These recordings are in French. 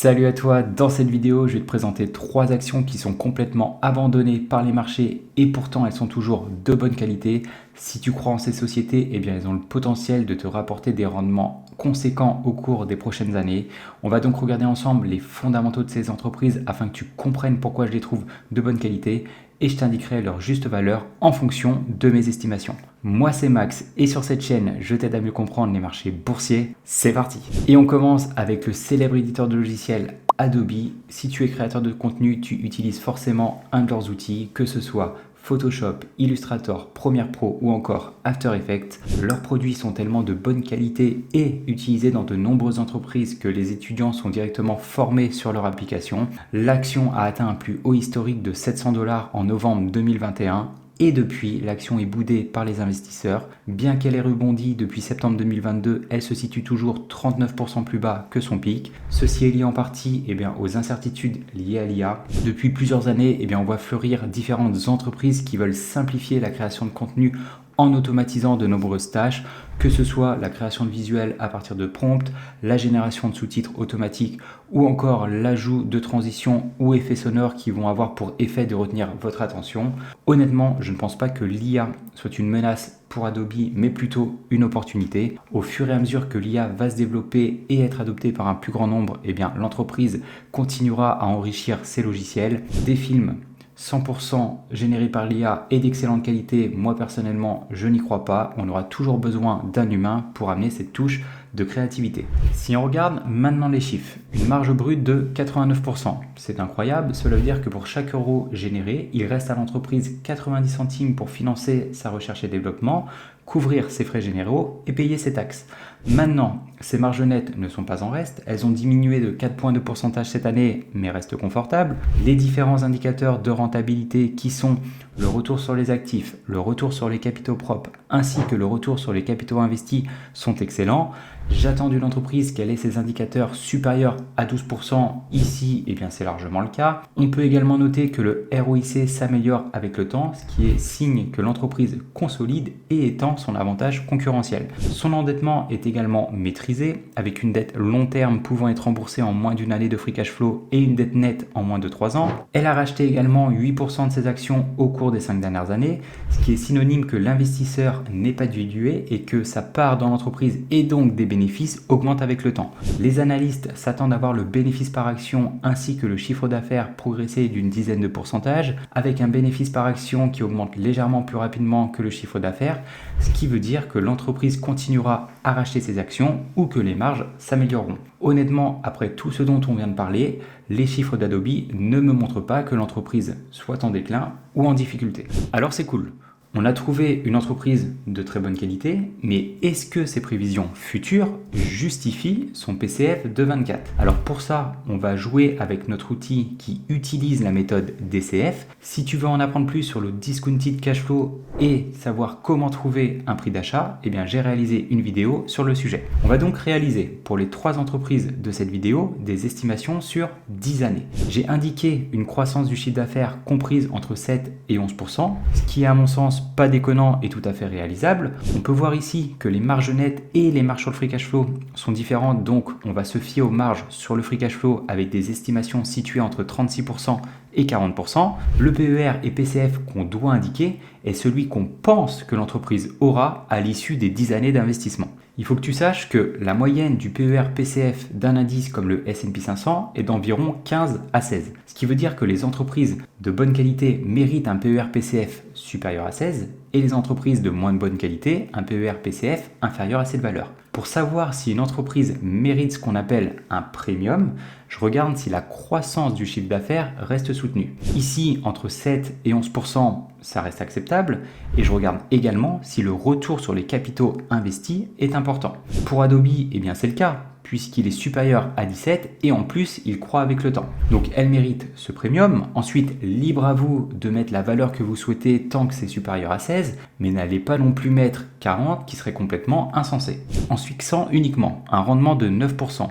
Salut à toi, dans cette vidéo je vais te présenter 3 actions qui sont complètement abandonnées par les marchés et pourtant elles sont toujours de bonne qualité. Si tu crois en ces sociétés, eh bien elles ont le potentiel de te rapporter des rendements conséquents au cours des prochaines années. On va donc regarder ensemble les fondamentaux de ces entreprises afin que tu comprennes pourquoi je les trouve de bonne qualité et je t'indiquerai leur juste valeur en fonction de mes estimations. Moi c'est Max et sur cette chaîne je t'aide à mieux comprendre les marchés boursiers. C'est parti. Et on commence avec le célèbre éditeur de logiciels Adobe. Si tu es créateur de contenu, tu utilises forcément un de leurs outils, que ce soit Photoshop, Illustrator, Premiere Pro ou encore After Effects. Leurs produits sont tellement de bonne qualité et utilisés dans de nombreuses entreprises que les étudiants sont directement formés sur leur application. L'action a atteint un plus haut historique de 700 $ en novembre 2021. Et depuis, l'action est boudée par les investisseurs. Bien qu'elle ait rebondi depuis septembre 2022, elle se situe toujours 39% plus bas que son pic. Ceci est lié en partie aux incertitudes liées à l'IA. Depuis plusieurs années, on voit fleurir différentes entreprises qui veulent simplifier la création de contenu en automatisant de nombreuses tâches, que ce soit la création de visuels à partir de prompts, la génération de sous-titres automatiques ou encore l'ajout de transitions ou effets sonores qui vont avoir pour effet de retenir votre attention. Honnêtement, je ne pense pas que l'IA soit une menace pour Adobe, mais plutôt une opportunité. Au fur et à mesure que l'IA va se développer et être adoptée par un plus grand nombre, l'entreprise continuera à enrichir ses logiciels. Des films 100% générés par l'IA et d'excellente qualité, moi personnellement je n'y crois pas. On aura toujours besoin d'un humain pour amener cette touche de créativité. Si on regarde maintenant les chiffres, une marge brute de 89%, c'est incroyable. Cela veut dire que pour chaque euro généré, il reste à l'entreprise 90 centimes pour financer sa recherche et développement, couvrir ses frais généraux et payer ses taxes. Maintenant, ces marges nettes ne sont pas en reste, elles ont diminué de 4 points de pourcentage cette année, mais restent confortables. Les différents indicateurs de rentabilité qui sont le retour sur les actifs, le retour sur les capitaux propres, ainsi que le retour sur les capitaux investis sont excellents. J'attends d'une entreprise qu'elle ait ses indicateurs supérieurs à 12%. Ici, c'est largement le cas. On peut également noter que le ROIC s'améliore avec le temps, ce qui est signe que l'entreprise consolide et étend son avantage concurrentiel. Son endettement est également maîtrisé, avec une dette long terme pouvant être remboursée en moins d'une année de free cash flow et une dette nette en moins de 3 ans. Elle a racheté également 8% de ses actions au cours des 5 dernières années, ce qui est synonyme que l'investisseur n'est pas dilué et que sa part dans l'entreprise et donc des bénéfices augmente avec le temps. Les analystes s'attendent à voir le bénéfice par action ainsi que le chiffre d'affaires progresser d'une dizaine de pourcentages, avec un bénéfice par action qui augmente légèrement plus rapidement que le chiffre d'affaires, ce qui veut dire que l'entreprise continuera à racheter ses actions ou que les marges s'amélioreront. Honnêtement, après tout ce dont on vient de parler, les chiffres d'Adobe ne me montrent pas que l'entreprise soit en déclin ou en difficulté. Alors c'est cool. On a trouvé une entreprise de très bonne qualité, mais est-ce que ses prévisions futures justifient son PCF de 24? Alors pour ça, on va jouer avec notre outil qui utilise la méthode DCF. Si tu veux en apprendre plus sur le discounted cash flow et savoir comment trouver un prix d'achat, j'ai réalisé une vidéo sur le sujet. On va donc réaliser pour les 3 entreprises de cette vidéo des estimations sur 10 années. J'ai indiqué une croissance du chiffre d'affaires comprise entre 7 et 11%, ce qui est à mon sens pas déconnant et tout à fait réalisable. On peut voir ici que les marges nettes et les marges sur le free cash flow sont différentes, donc on va se fier aux marges sur le free cash flow avec des estimations situées entre 36% et 40%. Le PER et PCF qu'on doit indiquer est celui qu'on pense que l'entreprise aura à l'issue des 10 années d'investissement. Il faut que tu saches que la moyenne du PER-PCF d'un indice comme le S&P 500 est d'environ 15 à 16. Ce qui veut dire que les entreprises de bonne qualité méritent un PER-PCF supérieur à 16 et les entreprises de moins de bonne qualité un PER-PCF inférieur à cette valeur. Pour savoir si une entreprise mérite ce qu'on appelle un premium, je regarde si la croissance du chiffre d'affaires reste soutenue. Ici, entre 7 et 11%, ça reste acceptable. Et je regarde également si le retour sur les capitaux investis est important. Pour Adobe, c'est le cas, puisqu'il est supérieur à 17 et en plus, il croît avec le temps. Donc, elle mérite ce premium. Ensuite, libre à vous de mettre la valeur que vous souhaitez tant que c'est supérieur à 16, mais n'allez pas non plus mettre 40 qui serait complètement insensé. En se fixant uniquement un rendement de 9%,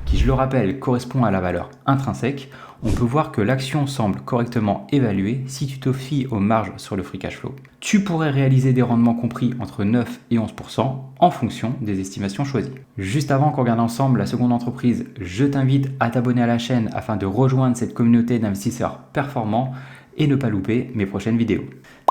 qui je le rappelle correspond à la valeur intrinsèque, on peut voir que l'action semble correctement évaluée si tu te fies aux marges sur le free cash flow. Tu pourrais réaliser des rendements compris entre 9 et 11% en fonction des estimations choisies. Juste avant qu'on regarde ensemble la seconde entreprise, je t'invite à t'abonner à la chaîne afin de rejoindre cette communauté d'investisseurs performants et ne pas louper mes prochaines vidéos.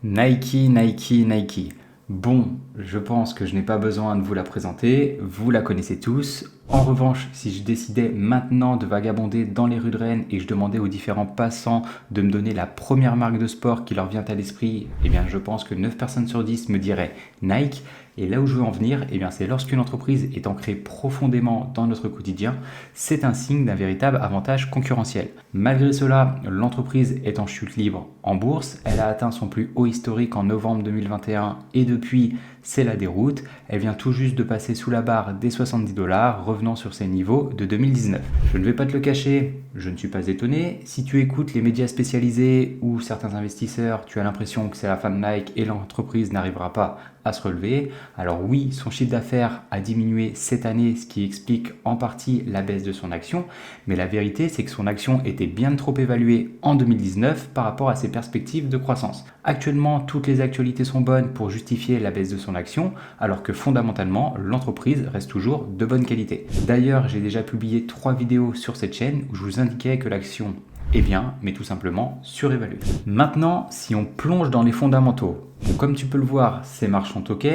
Nike, Nike, Nike. Bon, je pense que je n'ai pas besoin de vous la présenter, vous la connaissez tous. En revanche, si je décidais maintenant de vagabonder dans les rues de Rennes et que je demandais aux différents passants de me donner la première marque de sport qui leur vient à l'esprit, eh bien je pense que 9 personnes sur 10 me diraient Nike. Et là où je veux en venir, eh bien c'est lorsqu'une entreprise est ancrée profondément dans notre quotidien, c'est un signe d'un véritable avantage concurrentiel. Malgré cela, l'entreprise est en chute libre en bourse, elle a atteint son plus haut historique en novembre 2021 et depuis, c'est la déroute. Elle vient tout juste de passer sous la barre des 70 $, revenant sur ses niveaux de 2019. Je ne vais pas te le cacher, je ne suis pas étonné. Si tu écoutes les médias spécialisés ou certains investisseurs, tu as l'impression que c'est la fin de Nike et l'entreprise n'arrivera pas à se relever. Alors oui, son chiffre d'affaires a diminué cette année, ce qui explique en partie la baisse de son action, mais la vérité c'est que son action était bien trop évaluée en 2019 par rapport à ses perspectives de croissance. Actuellement, toutes les actualités sont bonnes pour justifier la baisse de son action, alors que fondamentalement, l'entreprise reste toujours de bonne qualité. D'ailleurs, j'ai déjà publié 3 vidéos sur cette chaîne où je vous indiquais que l'action est bien, mais tout simplement surévaluée. Maintenant, si on plonge dans les fondamentaux, donc comme tu peux le voir, ces marges sont OK,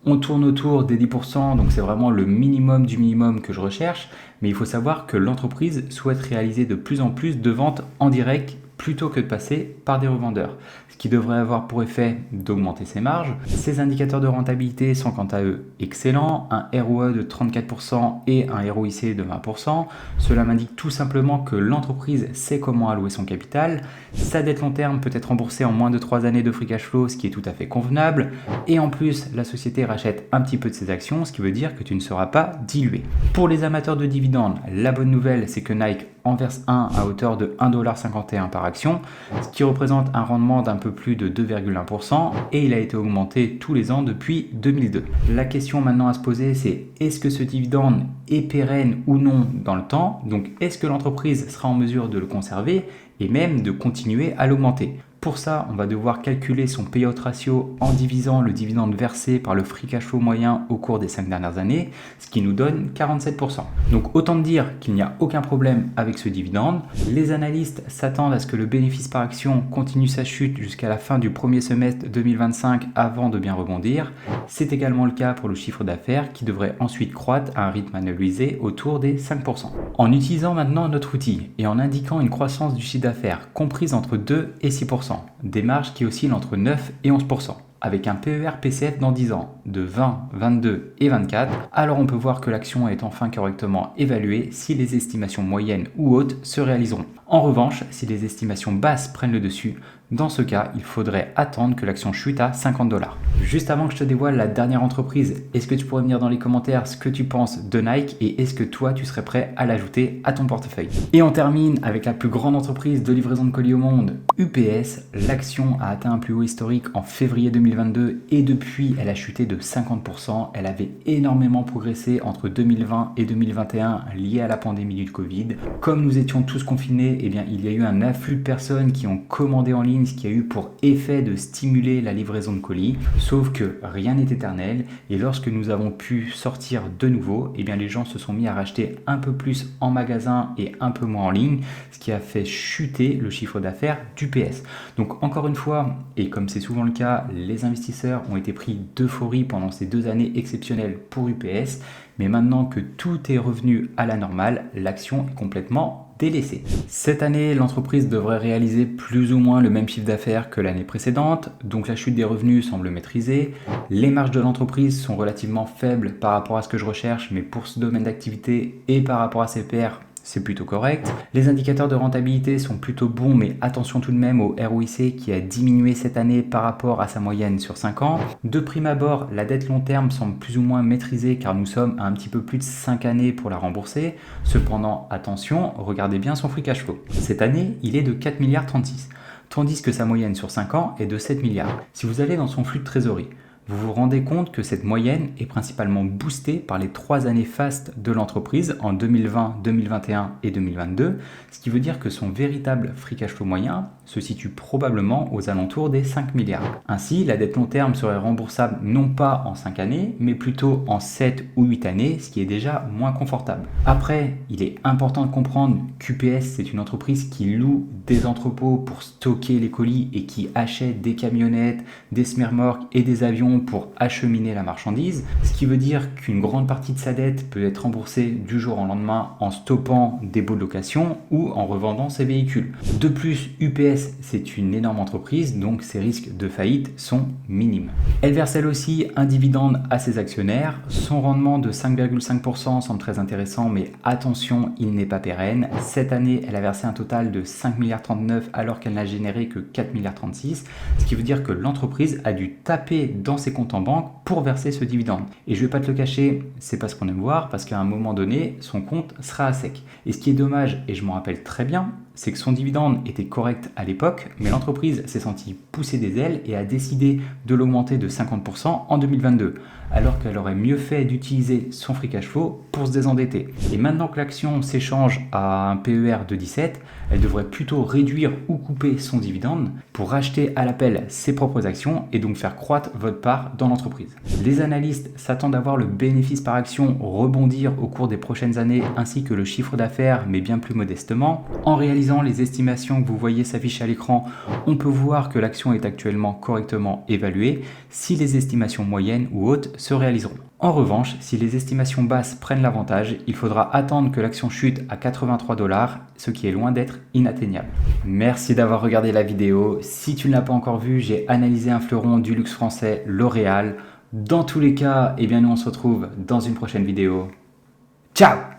on tourne autour des 10%, donc c'est vraiment le minimum du minimum que je recherche, mais il faut savoir que l'entreprise souhaite réaliser de plus en plus de ventes en direct plutôt que de passer par des revendeurs, ce qui devrait avoir pour effet d'augmenter ses marges. Ces indicateurs de rentabilité sont quant à eux excellents, un ROE de 34% et un ROIC de 20%. Cela m'indique tout simplement que l'entreprise sait comment allouer son capital. Sa dette long terme peut être remboursée en moins de 3 années de free cash flow, ce qui est tout à fait convenable. Et en plus, la société rachète un petit peu de ses actions, ce qui veut dire que tu ne seras pas dilué. Pour les amateurs de dividendes, la bonne nouvelle, c'est que Nike en verse 1 à hauteur de 1,51$ par action, ce qui représente un rendement d'un peu plus de 2,1% et il a été augmenté tous les ans depuis 2002. La question maintenant à se poser, c'est est-ce que ce dividende est pérenne ou non dans le temps? Donc est-ce que l'entreprise sera en mesure de le conserver et même de continuer à l'augmenter? Pour ça, on va devoir calculer son payout ratio en divisant le dividende versé par le free cash flow moyen au cours des 5 dernières années, ce qui nous donne 47%. Donc autant dire qu'il n'y a aucun problème avec ce dividende. Les analystes s'attendent à ce que le bénéfice par action continue sa chute jusqu'à la fin du premier semestre 2025 avant de bien rebondir. C'est également le cas pour le chiffre d'affaires qui devrait ensuite croître à un rythme annualisé autour des 5%. En utilisant maintenant notre outil et en indiquant une croissance du chiffre d'affaires comprise entre 2 et 6%, des marges qui oscillent entre 9 et 11%, avec un PER-PCF dans 10 ans de 20, 22 et 24, alors on peut voir que l'action est enfin correctement évaluée si les estimations moyennes ou hautes se réaliseront. En revanche, si les estimations basses prennent le dessus, dans ce cas, il faudrait attendre que l'action chute à 50 $. Juste avant que je te dévoile la dernière entreprise, est-ce que tu pourrais me dire dans les commentaires ce que tu penses de Nike et est-ce que toi tu serais prêt à l'ajouter à ton portefeuille? Et on termine avec la plus grande entreprise de livraison de colis au monde, UPS. L'action a atteint un plus haut historique en février 2022 et depuis elle a chuté de 50%. Elle avait énormément progressé entre 2020 et 2021 lié à la pandémie du Covid. Comme nous étions tous confinés, eh bien, il y a eu un afflux de personnes qui ont commandé en ligne, ce qui a eu pour effet de stimuler la livraison de colis. Sauf que rien n'est éternel et lorsque nous avons pu sortir de nouveau, eh bien, les gens se sont mis à racheter un peu plus en magasin et un peu moins en ligne, ce qui a fait chuter le chiffre d'affaires d'UPS. Donc encore une fois, et comme c'est souvent le cas, les investisseurs ont été pris d'euphorie pendant ces 2 années exceptionnelles pour UPS, mais maintenant que tout est revenu à la normale, l'action est complètement délaissée. Cette année, l'entreprise devrait réaliser plus ou moins le même chiffre d'affaires que l'année précédente, donc la chute des revenus semble maîtrisée. Les marges de l'entreprise sont relativement faibles par rapport à ce que je recherche, mais pour ce domaine d'activité et par rapport à ses pairs, c'est plutôt correct. Les indicateurs de rentabilité sont plutôt bons, mais attention tout de même au ROIC qui a diminué cette année par rapport à sa moyenne sur 5 ans. De prime abord, la dette long terme semble plus ou moins maîtrisée car nous sommes à un petit peu plus de 5 années pour la rembourser. Cependant, attention, regardez bien son free cash flow. Cette année, il est de 4,36 milliards, tandis que sa moyenne sur 5 ans est de 7 milliards. Si vous allez dans son flux de trésorerie, vous vous rendez compte que cette moyenne est principalement boostée par les 3 années fastes de l'entreprise en 2020, 2021 et 2022, ce qui veut dire que son véritable free cash flow moyen se situe probablement aux alentours des 5 milliards. Ainsi, la dette long terme serait remboursable non pas en 5 années, mais plutôt en 7 ou 8 années, ce qui est déjà moins confortable. Après, il est important de comprendre qu'UPS, c'est une entreprise qui loue des entrepôts pour stocker les colis et qui achète des camionnettes, des semi-remorques et des avions pour acheminer la marchandise, ce qui veut dire qu'une grande partie de sa dette peut être remboursée du jour au lendemain en stoppant des baux de location ou en revendant ses véhicules. De plus, UPS, c'est une énorme entreprise, donc ses risques de faillite sont minimes. Elle verse elle aussi un dividende à ses actionnaires. Son rendement de 5,5% semble très intéressant, mais attention, il n'est pas pérenne. Cette année, elle a versé un total de 5,39 milliards alors qu'elle n'a généré que 4,36 milliards, ce qui veut dire que l'entreprise a dû taper dans ses comptes en banque pour verser ce dividende. Et je ne vais pas te le cacher, c'est pas ce qu'on aime voir, parce qu'à un moment donné, son compte sera à sec. Et ce qui est dommage, et je m'en rappelle très bien, c'est que son dividende était correct à l'époque, mais l'entreprise s'est sentie pousser des ailes et a décidé de l'augmenter de 50% en 2022, alors qu'elle aurait mieux fait d'utiliser son free cash flow pour se désendetter. Et maintenant que l'action s'échange à un PER de 17, elle devrait plutôt réduire ou couper son dividende pour racheter à l'appel ses propres actions et donc faire croître votre part dans l'entreprise. Les analystes s'attendent à voir le bénéfice par action rebondir au cours des prochaines années ainsi que le chiffre d'affaires, mais bien plus modestement. En réalisant les estimations que vous voyez s'afficher à l'écran, on peut voir que l'action est actuellement correctement évaluée si les estimations moyennes ou hautes se réaliseront. En revanche, si les estimations basses prennent l'avantage, il faudra attendre que l'action chute à 83 $, ce qui est loin d'être inatteignable. Merci d'avoir regardé la vidéo. Si tu ne l'as pas encore vue, j'ai analysé un fleuron du luxe français, L'Oréal. Dans tous les cas, nous on se retrouve dans une prochaine vidéo. Ciao!